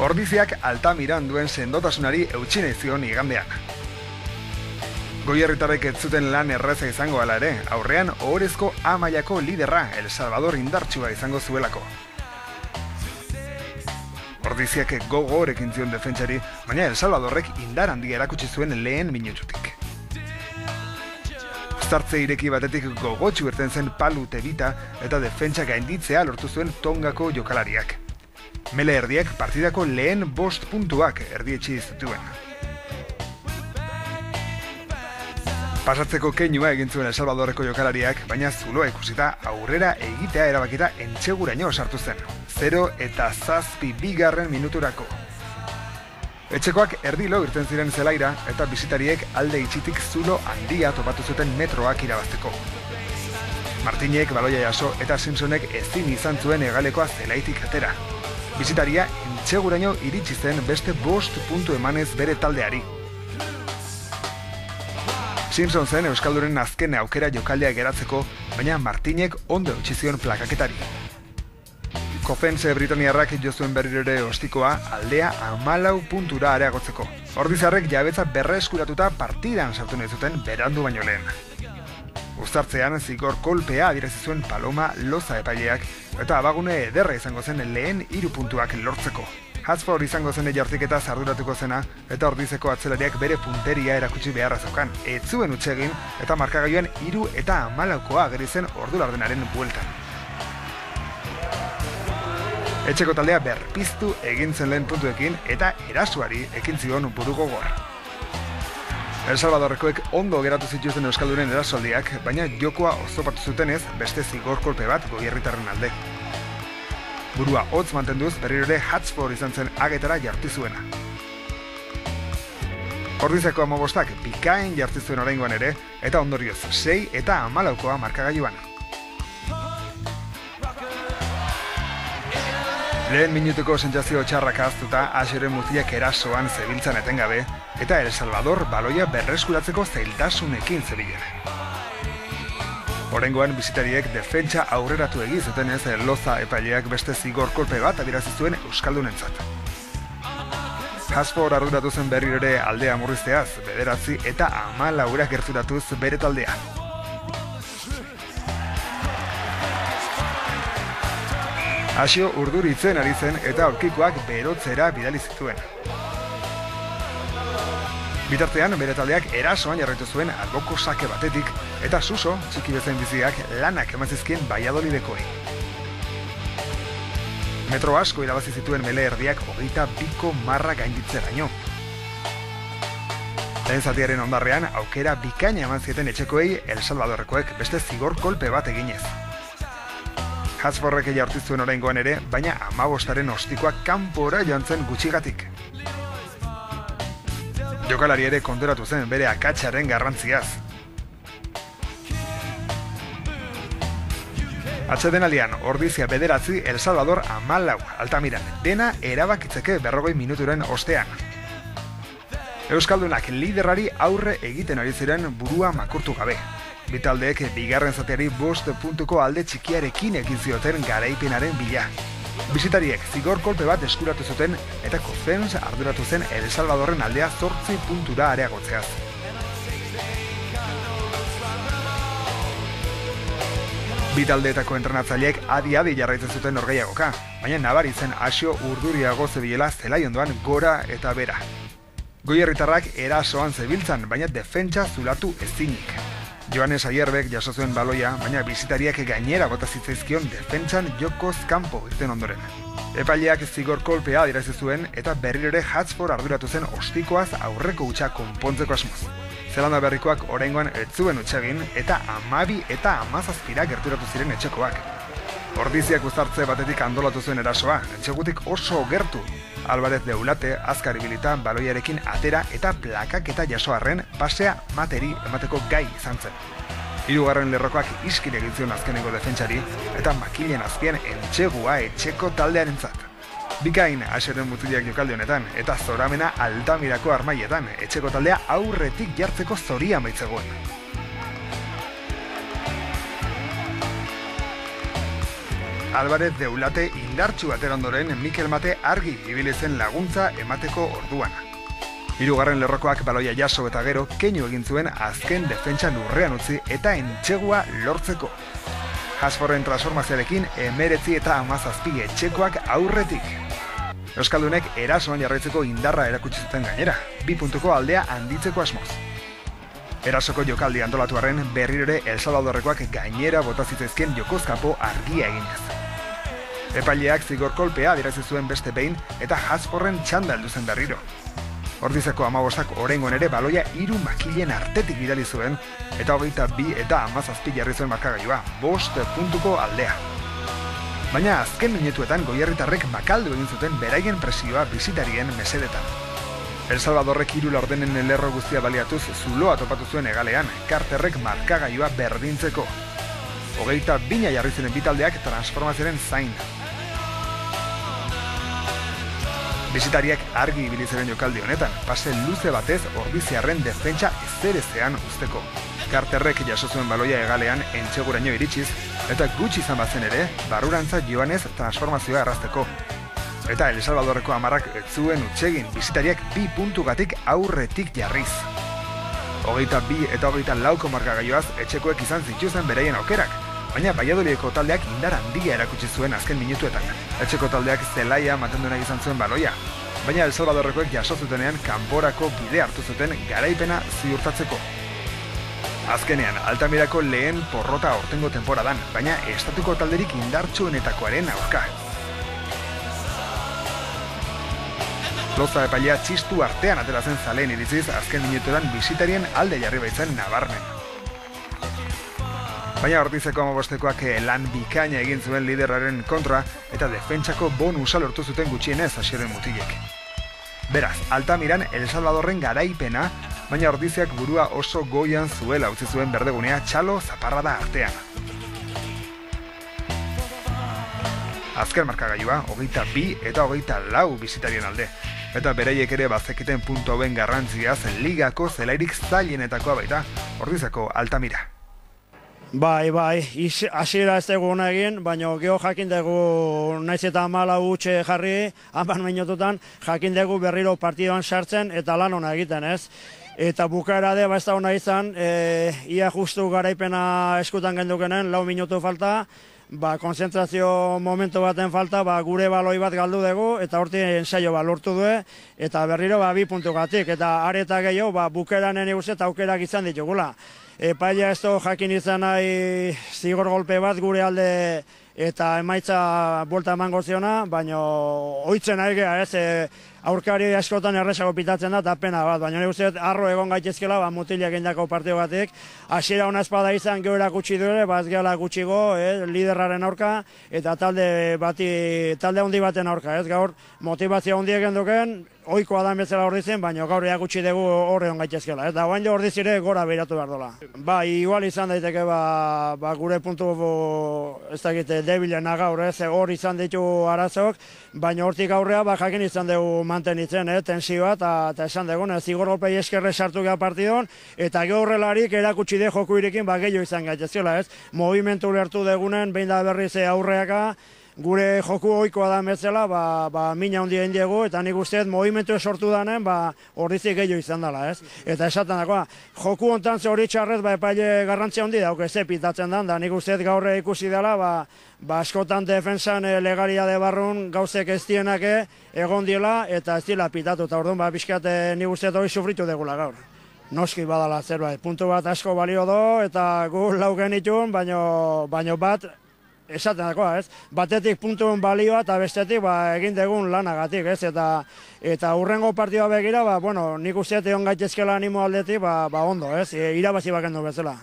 Ordiziak Altamiran duen sendotasunari eutsi nahi zion igandean. Goierritarrek ez zuten lan erreza izango hala ere, aurrean ohorezko A mailako liderra El Salvador indartsua izango zuelako. Ordiziak gogorekin zion defentsari, baina El Salvadorrek indar handia erakutsi zuen lehen minututik. Uztartze ireki batetik gogotsu irten zen Palu Tebita eta defentsa gainditzea lortu zuen Tongako jokalariak. Mele erdiak partidako lehen 5 puntuak erdietsi zituen. Pasatzeko keinua egin zuen El Salvadorreko jokalariak, baina zuloa ikusita aurrera egitea erabakita entseguraino sartu zen. 0-7 minuturako. Etxekoak erdilo irten ziren zelaira eta bisitariek alde itxitik zulo handia topatu zuten metroak irabazteko. Martinek baloia jaso eta Simpsonek ezin izan zuen hegalekoa zelaitik atera. Bisitaria entseguraino iritsi zen beste 5 puntu emanez bere taldeari. Simpson zen Euskaldunen azken aukera jokaldea geratzeko, baina Martinek ondo eutsi zion plakaketari. Kofense britaniarrak jo zuen berriro ere ostikoa aldea 14 puntura areagotzeko. Ordizarrek jabetza berreskuratuta partidan sartu nahi zuten berandu baino lehen. Uztartzean zigor kolpea adierazi zuen Paloma Loza epaileak eta abagune ederra izango zen lehen 3 puntuak lortzeko. Hatzford izango zen jartiketa arduratuko zena eta Ordizeko atzelariak bere punteria erakutsi beharra zeukan. Ez zuen huts egin eta markagailuan 3 eta 14koa ageri zen ordulardenaren bueltan. Etxeko taldea berpiztu egin zen lehen puntuekin eta erasuari ekin zion burugogor. El Salvadorrekoek ondo geratu zituzten Euskaldunen erasoaldiak, baina jokoa oztopatu zutenez beste zigor kolpe bat goierritarren alde. Burua hotz mantenduz berriro ere Hatzford izan zen agetara jarti zuena. Ordizeko 15ak bikain jarti zuen oraingoan ere, eta ondorioz 6 eta 14koa markagailuan. Lehen minutuko sentsazio txarrak ahaztuta Asieren mutilak erasoan zebiltzan etengabe, eta El Salvador baloia berreskuratzeko zailtasunekin zebilen. Oraingoan bisitariek defentsa aurreratu egizutenez Loza epaileak beste zigor kolpe bat adierazi zuen Euskaldunentzat. Hatzford arduratu zen berriro ere aldea murrizteaz, 9 eta 14 gerturatuz bere taldea. Asio urduritzen ari zen eta aurkikoak berotzera bidali zituen. Bitartean, bere taldeak erasoan jarraitu zuen alboko sake batetik, eta Suso, txiki bezain biziak, lanak emazizkien Valladolidekoei. Metro asko irabazi zituen Mele erdiak 22 marra gainditzeraino. Lehen zatiaren ondarrean, aukera bikaina eman zieten etxekoei El Salvadorrekoek beste zigor kolpe bat eginez. Hatzfordrek jartu zuen oraingoan ere, baina 15aren ostikoak kanpora joan zen gutxigatik. Jokalari ere konturatu zen bere akatsaren garrantziaz. Atsedenaldian Ordizia 9, El Salvador 14, Altamiran, dena erabakitzeke 40 minuturen ostean. Euskaldunak liderrari aurre egiten ari ziren burua makurtu gabe. Bitaldeek bigarren zateari 5 puntuko alde txikiarekin ekin zioten garaipenaren bila. Bisitariek zigor kolpe bat eskuratu zuten eta Kofens arduratu zen El Salvadorren aldea 8 puntura areagotzeaz. Bitaldeetako entrenatzaileek adi-adi jarraitzen zuten norgehiagoka, baina nabari zen Asio urduriago zebilela zelai ondoan gora eta bera. Goierritarrak erasoan zebiltzan, baina defentsa zulatu ezinik. Joanes Aierbek jaso zuen baloia, baina bisitariak gainera bota zitzaizkion defentsan jokoz kanpo irten ondoren. Epaileak zigor kolpea adierazi zuen eta berriro ere Hatzford arduratu zen ostikoaz aurreko hutsa konpontzeko asmoz. Zelanda berrikoak oraingoan ez zuen huts egin eta 12 eta 17 gerturatu ziren etxekoak. Ordiziak uztartze batetik antolatu zuen erasoa, etxegutik oso gertu. Alvarez de Ulate azkar ibilita baloiarekin atera eta plakaketa jasoarren pasea materi emateko gai izan zen. 3. lerrokoak iskire egin zion azkeneko defentsari eta makilen azpian entsegua etxeko taldearentzat. Bikain Asieren mutilak jokalde honetan eta zoramena Altamirako armaietan etxeko taldea aurretik jartzeko zoria baitzegoen. Alvarez Deulate indartsu atera ondoren Mikel Mate argi ibili zen laguntza emateko orduan. Hirugarren lerrokoak baloia jaso eta gero keinu egin zuen azken defentsa lurrean utzi eta entsegua lortzeko. Hasforren transformazioarekin 19 eta 17 etxekoak aurretik. Euskaldunek erasoan jarraitzeko indarra erakutsi zuten gainera, 2 puntuko aldea handitzeko asmoz. Erasoko jokaldi antolatu arren berriro ere El Salvadorrekoak gainera bota zitzaizkien jokozkapo argia eginez. Epaileak zigor kolpea adierazi zuen beste behin eta Hasforren txanda heldu zen berriro. Ordizeko 15ak oraingoan ere baloia 3 makilen artetik bidali zuen eta 22 eta 17 jarri zuen markagailua, 5 puntuko aldea. Baina azken minutuetan goierritarrek makaldu egin zuten beraien presioa bisitarien mesedetan. El Salvadorrek 3 laurdenen lerro guztia baliatuz zuloa topatu zuen hegalean, Carterrek markagailua berdintzeko. 22 jarri ziren bitaldeak transformazioaren zain. Bisitariak argi ibili ziren jokaldi honetan, pase luze batez ordiziarren defentsa ezerezean usteko. Carterrek jaso zuen baloia hegalean entseguraino iritsiz, eta gutxi izan bazen ere, barrurantza joanez transformazioa errazteko. Eta El Salvadorreko 10ak ez zuen utsegin, bisitariak 2 puntugatik aurretik jarriz. 22 eta 24ko markagailioaz etxekoek izan zituzen beraien aukerak, baina Valladolideko taldeak indar handia erakutsi zuen azken minutuetan. Etxeko taldeak zelaia mantendu nahi izan zuen baloia, baina El Salvadorrekoek jaso zutenean kanporako bide hartu zuten garaipena ziurtatzeko. Azkenean, Altamirako lehen porrota aurtengo temporadan, baina estatuko talderik indartsuenetakoaren aurka. Loza epailea txistu artean atera zen zaleen iritziz azken minutuetan bisitarien alde jarri baitzen nabarmen. Baina Ortizeko 15koak lan bikaina egin zuen liderraren kontra eta defentsako bonusa lortu zuten gutxienez hasieran mutilek. Beraz, Altamiran El Salvadorren garaipena, baina Ortiziak burua oso goian zuela utzi zuen berdegunea txalo zaparrada artean. Azken markagailua 22 eta 24 bisitarien alde. Eta bereiek ere bazekiten puntu hauen garrantziaz ligako zelairik zailienetakoa baita, Ortizako Altamira. Bai, hasiera ez dugu hona egin, baina geho jakin dugu naiz eta 14 utxe jarri, 10 minututan jakin dugu berriro partidoan sartzen eta lan hona egiten, ez? Eta bukaera de, ez da hona izan, ia justu garaipena eskutan gendukenen, 4 minutu falta, konzentrazio momentu baten falta, gure baloi bat galdu dugu, eta horti ensaio lortu du, eta berriro 2 puntugatik, eta areta gehiago, bukaeran nene uste eta aukerak izan ditugula. Epailea ez du jakin izan nahi zigor golpe bat gure alde eta emaitza buelta emango ziona, baina oitzen nahi geha, ez, aurkari askotan erresago pitatzen da, eta pena bat, baina nire uste arro egon gaitezkela, mutilak egindako partio batek, hasiera hona espada izan gero erakutsi duere, ez gehala gutxigo, liderraren aurka, eta talde handi baten aurka, ez, gaur motivazio handi egin duken, oikoa da bezala ordizen, baina gaur erakutsi dugu horre hon gaitezkela, eta oain jo ordizire gora behiratu behar dola. Igual izan daiteke, gure puntu, ez dakite, debilena gaur, ez, hor izan ditu arazok, baina hortik aurrea, jakin izan dugu mantenitzen, tensioa, eta esan dugun, zigor golpei eskerre sartu geha partidon, eta horrelarik erakutsi de joku irikin, gehiago izan gaitezkela, ez, movimentu lertu dugunen, behin da berriz aurreaka, gure joku ohikoa da bezala, mina handi egin diegu, eta nik usteet movimentu sortu danen, ordizik gehiago izan dela, ez? Eta esaten dagoa, joku hontan ze hori txarrez, epaile garrantzia handi dauk, ez pitatzen dan, da nik usteet gaur ikusi dela, askotan defensan legaria de barrun gauzek ez dienake egon diela, eta ez dila pitatu, eta orduan, pixkat nik usteet hori sufritu degula gaur. Noski badala zerbait, puntu bat asko balio do, eta gu lau genitun, baino bat, esaten dagoa, ez? Batetik puntuen balioa eta bestetik egin dugun lanagatik, ez? Eta hurrengo partidua begira, nik usteet egon gaitezkela animo aldetik, ondo, ez? Irabazi bakendu bezala.